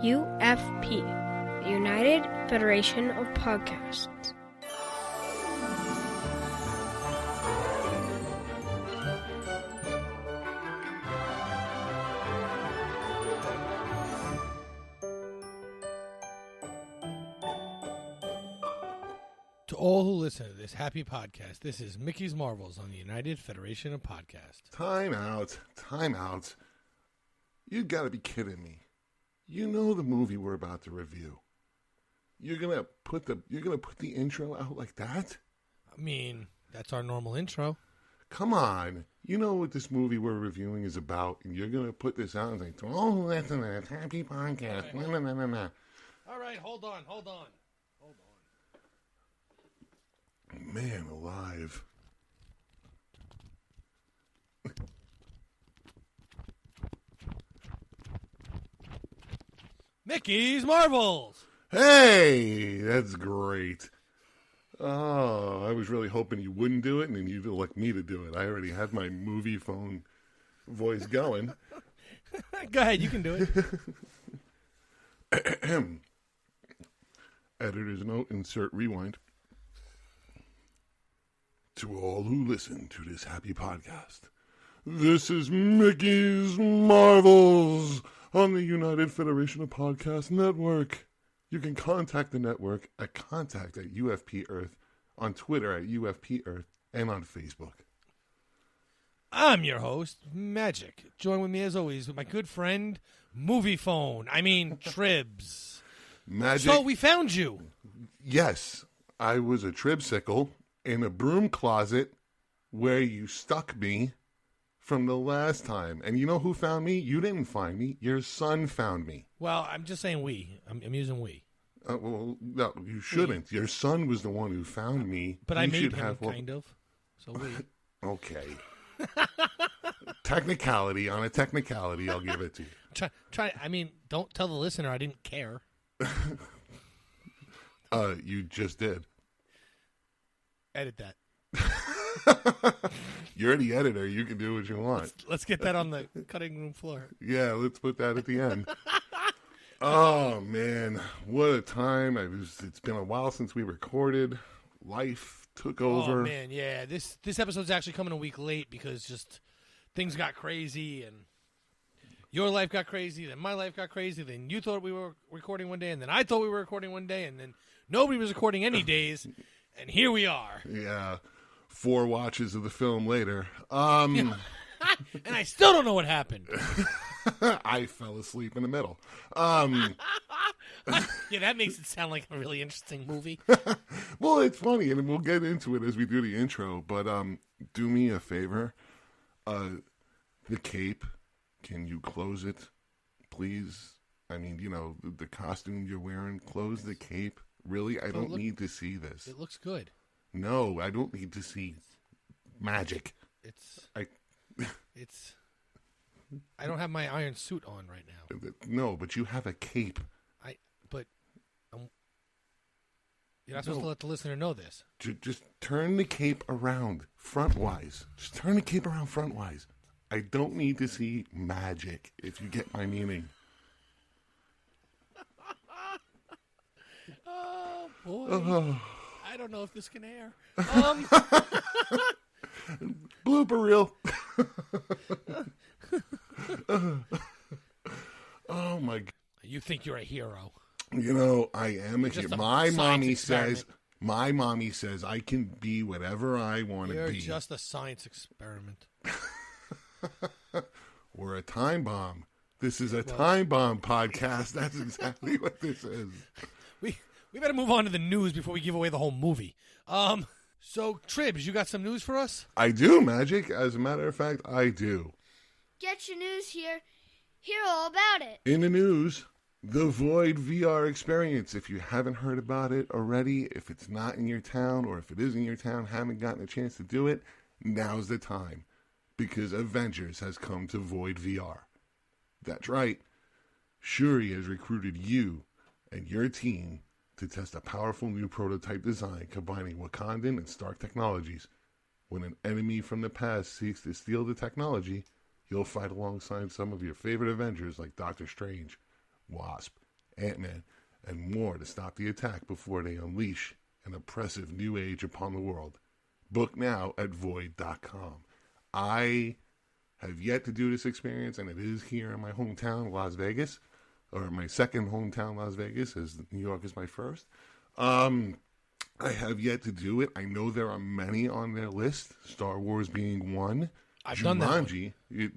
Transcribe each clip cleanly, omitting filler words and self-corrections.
UFP, the United Federation of Podcasts. To all who listen to this happy podcast, this is Mickey's Marvels on the United Federation of Podcasts. Time out. You gotta be kidding me. You know the movie we're about to review. You're gonna put the intro out like that? I mean, that's our normal intro. Come on. You know what this movie we're reviewing is about, and you're gonna put this out and say, oh, listen to this happy podcast. Nah. All right, hold on. Man alive. Mickey's Marvels! Hey, that's great. Oh, I was really hoping you wouldn't do it, and then you'd elect me to do it. I already had my movie phone voice going. Go ahead, you can do it. Editor's note, insert rewind. To all who listen to this happy podcast, this is Mickey's Marvels on the United Federation of Podcast Network. You can contact the network at contact@UFP Earth, on Twitter @UFP Earth, and on Facebook. I'm your host, Magic. Join with me as always with my good friend, Tribz. Magic. So we found you. Yes, I was a tribsicle in a broom closet where you stuck me from the last time. And you know who found me? You didn't find me. Your son found me. Well, I'm just saying we. I'm using we. Well, no, you shouldn't. Your son was the one who found me. But you I made him, kind of. So we. Okay. Technicality. On a technicality, I'll give it to you. Don't tell the listener I didn't care. You just did. Edit that. You're the editor. You can do what you want. Let's get that on the cutting room floor. Yeah, let's put that at the end. Oh, man. What a time. It's been a while since we recorded. Life took over. Oh, man, yeah. This episode's actually coming a week late because just things got crazy and your life got crazy, then my life got crazy, then you thought we were recording one day, and then I thought we were recording one day, and then nobody was recording any days. And here we are. Yeah. 4 watches of the film later. And I still don't know what happened. I fell asleep in the middle. Yeah, that makes it sound like a really interesting movie. Well, it's funny, and we'll get into it as we do the intro. But do me a favor. The cape, can you close it, please? I mean, the costume you're wearing, close the cape. Really? I don't need to see this. It looks good. No, I don't need to see magic. I don't have my iron suit on right now. No, but you have a cape. You're not supposed to let the listener know this. Just turn the cape around frontwise. Just turn the cape around frontwise. I don't need to see magic, if you get my meaning. Oh, boy. I don't know if this can air. Blooper reel. Oh, my God. You think you're a hero. I am a hero. My mommy says I can be whatever I want to be. You're just a science experiment. Or a time bomb. This is a time bomb podcast. That's exactly what this is. We better move on to the news before we give away the whole movie. So, Tribz, you got some news for us? I do, Magic. As a matter of fact, I do. Get your news here. Hear all about it. In the news, the VOID-VR experience. If you haven't heard about it already, if it's not in your town, or if it is in your town, haven't gotten a chance to do it, now's the time. Because Avengers has come to VOID-VR. That's right. Shuri has recruited you and your team to test a powerful new prototype design combining Wakandan and Stark technologies. When an enemy from the past seeks to steal the technology, you'll fight alongside some of your favorite Avengers like Doctor Strange, Wasp, Ant-Man, and more to stop the attack before they unleash an oppressive new age upon the world. Book now at void.com. I have yet to do this experience, and it is here in my hometown, Las Vegas, or my second hometown, Las Vegas, as New York is my first. I have yet to do it. I know there are many on their list, Star Wars being one. I've done that one.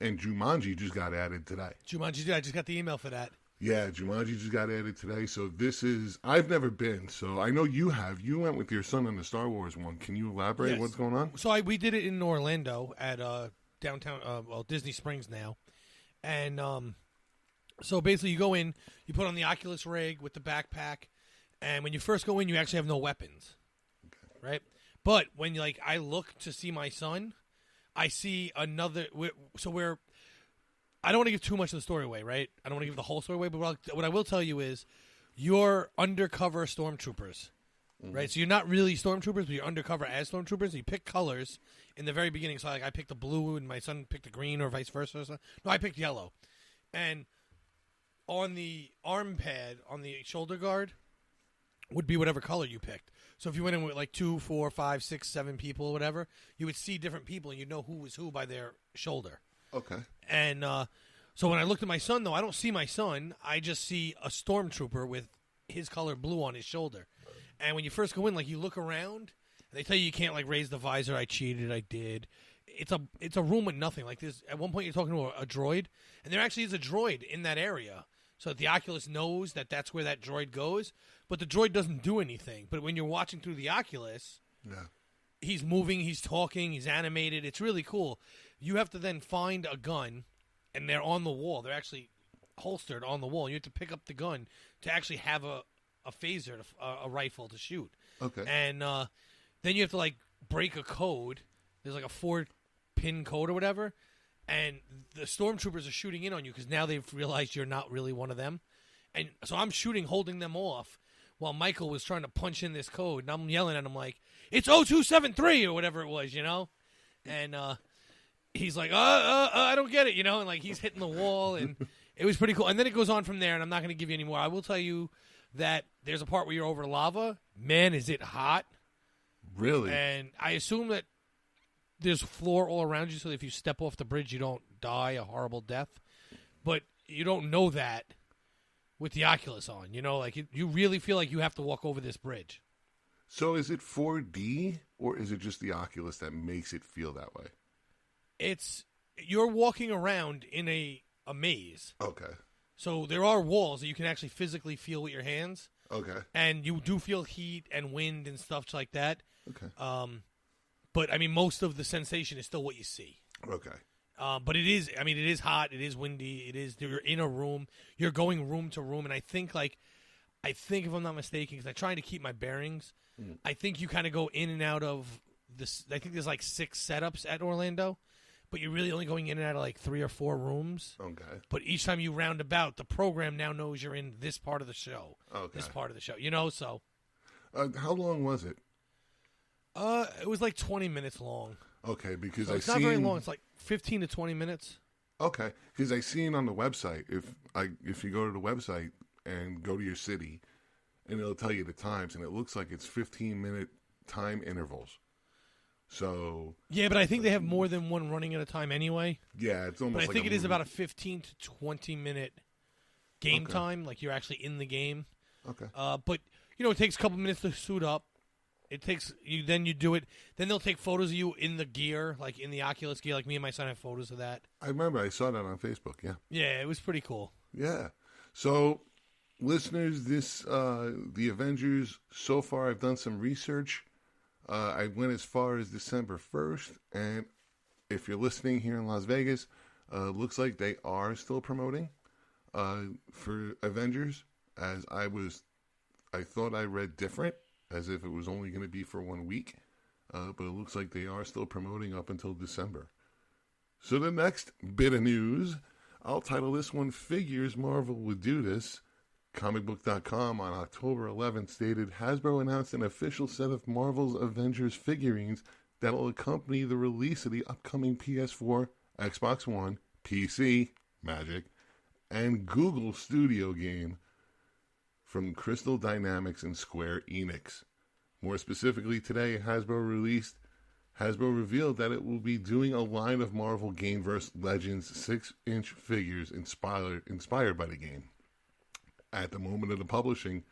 And Jumanji just got added today. Jumanji, I just got the email for that. Yeah, Jumanji just got added today. So this is, I've never been, so I know you have. You went with your son on the Star Wars one. Can you elaborate what's going on? So we did it in Orlando at downtown, Disney Springs now. And so basically you go in, you put on the Oculus rig with the backpack, and when you first go in, you actually have no weapons, right? But when I look to see my son, I see another. I don't want to give too much of the story away, right? I don't want to give the whole story away, but what I will tell you is, you're undercover stormtroopers, right? So you're not really stormtroopers, but you're undercover as stormtroopers. You pick colors in the very beginning. So I picked the blue, and my son picked the green, or vice versa. No, I picked yellow, and on the arm pad, on the shoulder guard, would be whatever color you picked. So if you went in with 2, 4, 5, 6, 7 people or whatever, you would see different people and you'd know who was who by their shoulder. Okay. And so when I looked at my son, though, I don't see my son. I just see a stormtrooper with his color blue on his shoulder. And when you first go in, you look around, and they tell you can't raise the visor. I cheated. I did. It's a room with nothing. This at one point you're talking to a droid, and there actually is a droid in that area. So the Oculus knows that that's where that droid goes, but the droid doesn't do anything. But when you're watching through the Oculus, he's moving, he's talking, he's animated. It's really cool. You have to then find a gun, and they're on the wall. They're actually holstered on the wall. You have to pick up the gun to actually have a phaser, a rifle to shoot. Okay. And then you have to break a code. There's a 4-pin code or whatever. And the stormtroopers are shooting in on you because now they've realized you're not really one of them. And so I'm shooting, holding them off, while Michael was trying to punch in this code. And I'm yelling at him it's 0273 or whatever it was, And he's I don't get it, And he's hitting the wall. And it was pretty cool. And then it goes on from there, and I'm not going to give you any more. I will tell you that there's a part where you're over lava. Man, is it hot. Really? And I assume that there's floor all around you, so that if you step off the bridge, you don't die a horrible death. But you don't know that with the Oculus on. You really feel like you have to walk over this bridge. So is it 4D, or is it just the Oculus that makes it feel that way? You're walking around in a maze. Okay. So there are walls that you can actually physically feel with your hands. Okay. And you do feel heat and wind and stuff like that. Okay. But, most of the sensation is still what you see. Okay. But it is hot. It is windy. You're in a room. You're going room to room. And I think, if I'm not mistaken, because I'm trying to keep my bearings, I think you kind of go in and out of this. I think there's 6 setups at Orlando, but you're really only going in and out of 3 or 4 rooms. Okay. But each time you round about, the program now knows you're in this part of the show. Okay. This part of the show. So. How long was it? It was 20 minutes long. Okay, because it's not very long. It's 15 to 20 minutes. Okay, because I seen on the website, if you go to the website and go to your city, and it'll tell you the times, and it looks like it's 15-minute time intervals. So yeah, but I think they have more than one running at a time anyway. Yeah, it's almost. But I think it is about a 15 to 20-minute game time. You're actually in the game. Okay. But it takes a couple minutes to suit up. It takes you. Then you do it. Then they'll take photos of you in the gear, in the Oculus gear. Me and my son have photos of that. I remember I saw that on Facebook. Yeah. Yeah, it was pretty cool. Yeah. So, listeners, the Avengers. So far, I've done some research. I went as far as December 1st, and if you're listening here in Las Vegas, looks like they are still promoting for Avengers. As I thought I read different. As if it was only going to be for 1 week. But it looks like they are still promoting up until December. So the next bit of news, I'll title this one, Figures Marvel Would Do This. Comicbook.com on October 11th stated, Hasbro announced an official set of Marvel's Avengers figurines that will accompany the release of the upcoming PS4, Xbox One, PC, Magic, and Google Studio game. from Crystal Dynamics and Square Enix. More specifically, today, Hasbro revealed that it will be doing a line of Marvel Gameverse Legends 6-inch figures inspired by the game. At the moment of the publishing,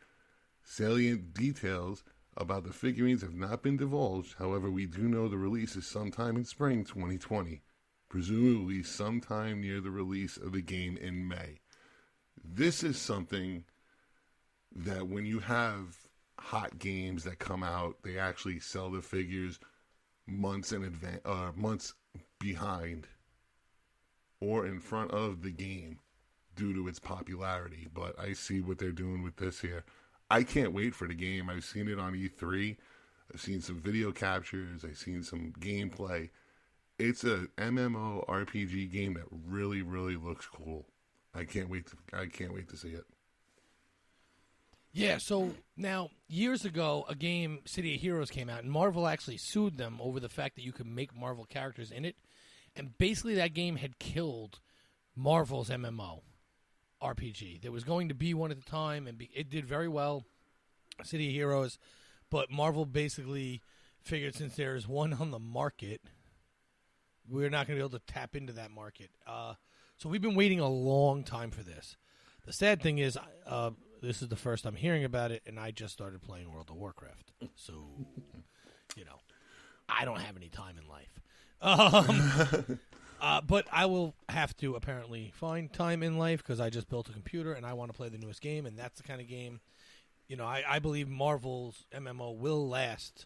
salient details about the figurines have not been divulged. However, we do know the release is sometime in spring 2020, presumably sometime near the release of the game in May. This is something that when you have hot games that come out, they actually sell the figures months in advance, months behind, or in front of the game due to its popularity. But I see what they're doing with this here. I can't wait for the game. I've seen it on E3. I've seen some video captures. I've seen some gameplay. It's a MMO RPG game that really, really looks cool. I can't wait to see it. Yeah, so now, years ago, a game, City of Heroes, came out, and Marvel actually sued them over the fact that you could make Marvel characters in it. And basically that game had killed Marvel's MMO RPG. There was going to be one at the time, and it did very well, City of Heroes. But Marvel basically figured since there's one on the market, we're not going to be able to tap into that market. So we've been waiting a long time for this. The sad thing is, this is the first I'm hearing about it, and I just started playing World of Warcraft. So, I don't have any time in life. But I will have to apparently find time in life because I just built a computer and I want to play the newest game, and that's the kind of game, I believe Marvel's MMO will last.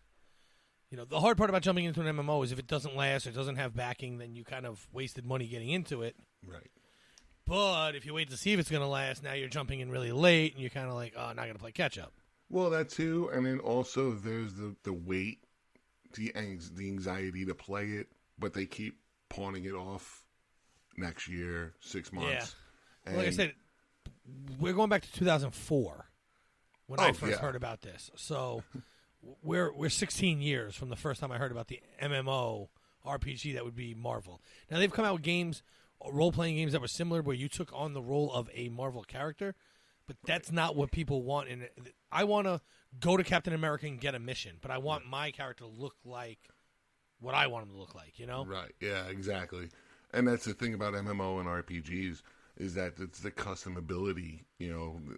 The hard part about jumping into an MMO is if it doesn't last or doesn't have backing, then you kind of wasted money getting into it. Right. But if you wait to see if it's going to last, now you're jumping in really late, and you're kind of like, oh, not going to play catch-up. Well, that too, and then also there's the wait, the anxiety to play it, but they keep pawning it off next year, 6 months. Yeah. Like I said, we're going back to 2004 when I first heard about this. So we're 16 years from the first time I heard about the MMO RPG that would be Marvel. Now, they've come out with games, role-playing games that were similar where you took on the role of a Marvel character, but that's not what people want. And I want to go to Captain America and get a mission, but I want my character to look like what I want him to look like, Right, yeah, exactly. And that's the thing about MMO and RPGs is that it's the customability.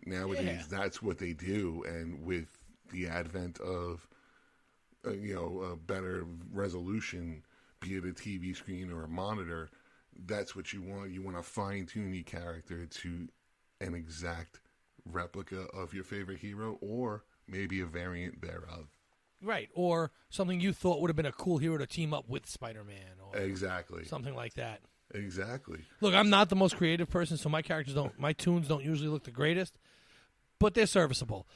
Nowadays that's what they do, and with the advent of, a better resolution, be it a TV screen or a monitor, that's what you want. You want to fine-tune your character to an exact replica of your favorite hero or maybe a variant thereof. Right, or something you thought would have been a cool hero to team up with Spider-Man. Or exactly. Something like that. Exactly. Look, I'm not the most creative person, so my tunes don't usually look the greatest, but they're serviceable.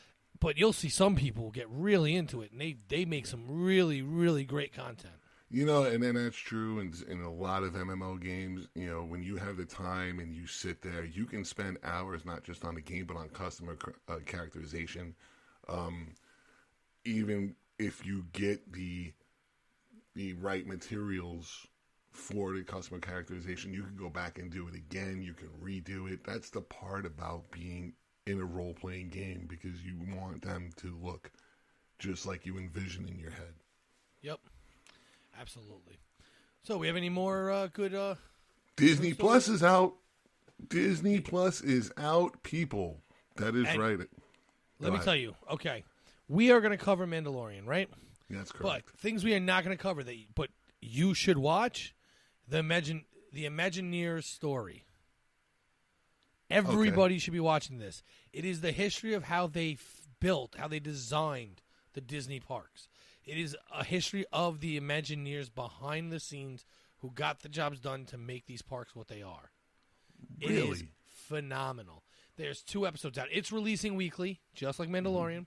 But you'll see some people get really into it, and they make some really, really great content. And then that's true in a lot of MMO games. When you have the time and you sit there, you can spend hours not just on the game, but on customer characterization. Even if you get the right materials for the customer characterization, you can go back and do it again. You can redo it. That's the part about being in a role-playing game, because you want them to look just like you envision in your head. Yep. Absolutely. So, we have any more good... Disney Plus is out. Disney Plus is out, people. That is right. Let me tell you. Okay. We are going to cover Mandalorian, right? That's correct. But things we are not going to cover, but you should watch, the Imagineers story. Everybody should be watching this. It is the history of how they how they designed the Disney parks. It is a history of the Imagineers behind the scenes who got the jobs done to make these parks what they are. It is phenomenal. There's 2 episodes out. It's releasing weekly, just like Mandalorian.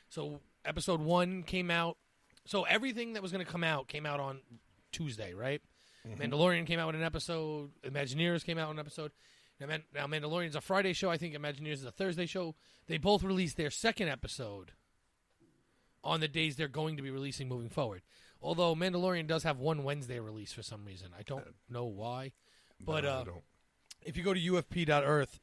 So episode 1 came out. So everything that was going to come out came out on Tuesday, right? Mandalorian came out with an episode. Imagineers came out with an episode. Now Mandalorian's a Friday show. I think Imagineers is a Thursday show. They both released their second episode on the days they're going to be releasing moving forward. Although Mandalorian does have one Wednesday release for some reason. I don't know why. But if you go to ufp.earth,